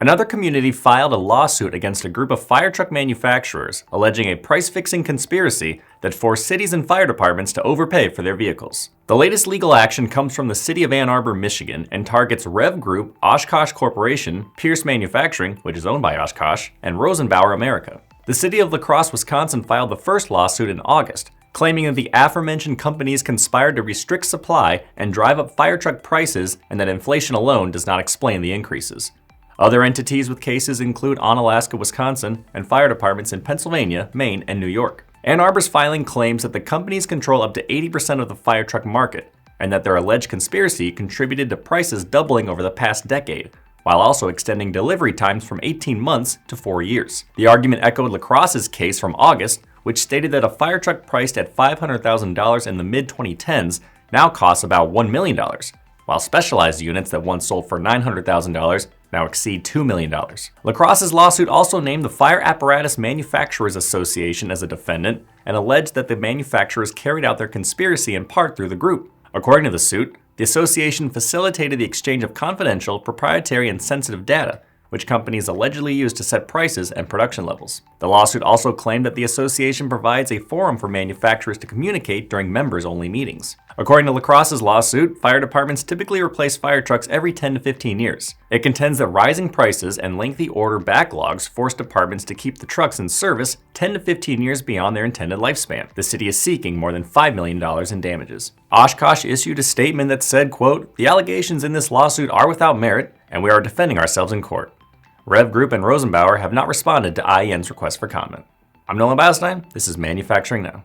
Another community filed a lawsuit against a group of fire truck manufacturers, alleging a price-fixing conspiracy that forced cities and fire departments to overpay for their vehicles. The latest legal action comes from the city of Ann Arbor, Michigan, and targets REV Group, Oshkosh Corporation, Pierce Manufacturing, which is owned by Oshkosh, and Rosenbauer America. The city of Crosse, Wisconsin filed the first lawsuit in August, claiming that the aforementioned companies conspired to restrict supply and drive up fire truck prices, and that inflation alone does not explain the increases. Other entities with cases include Onalaska, Wisconsin, and fire departments in Pennsylvania, Maine, and New York. Ann Arbor's filing claims that the companies control up to 80% of the fire truck market, and that their alleged conspiracy contributed to prices doubling over the past decade, while also extending delivery times from 18 months to 4 years. The argument echoed Crosse's case from August, which stated that a fire truck priced at $500,000 in the mid-2010s now costs about $1 million, while specialized units that once sold for $900,000 now exceed $2 million. Crosse's lawsuit also named the Fire Apparatus Manufacturers Association as a defendant and alleged that the manufacturers carried out their conspiracy in part through the group. According to the suit, the association facilitated the exchange of confidential, proprietary, and sensitive data, which companies allegedly used to set prices and production levels. The lawsuit also claimed that the association provides a forum for manufacturers to communicate during members-only meetings. According to Crosse's lawsuit, fire departments typically replace fire trucks every 10 to 15 years. It contends that rising prices and lengthy order backlogs force departments to keep the trucks in service 10 to 15 years beyond their intended lifespan. The city is seeking more than $5 million in damages. Oshkosh issued a statement that said, quote, "The allegations in this lawsuit are without merit, and we are defending ourselves in court." REV Group and Rosenbauer have not responded to IEN's request for comment. I'm Nolan Beilstein. This is Manufacturing Now.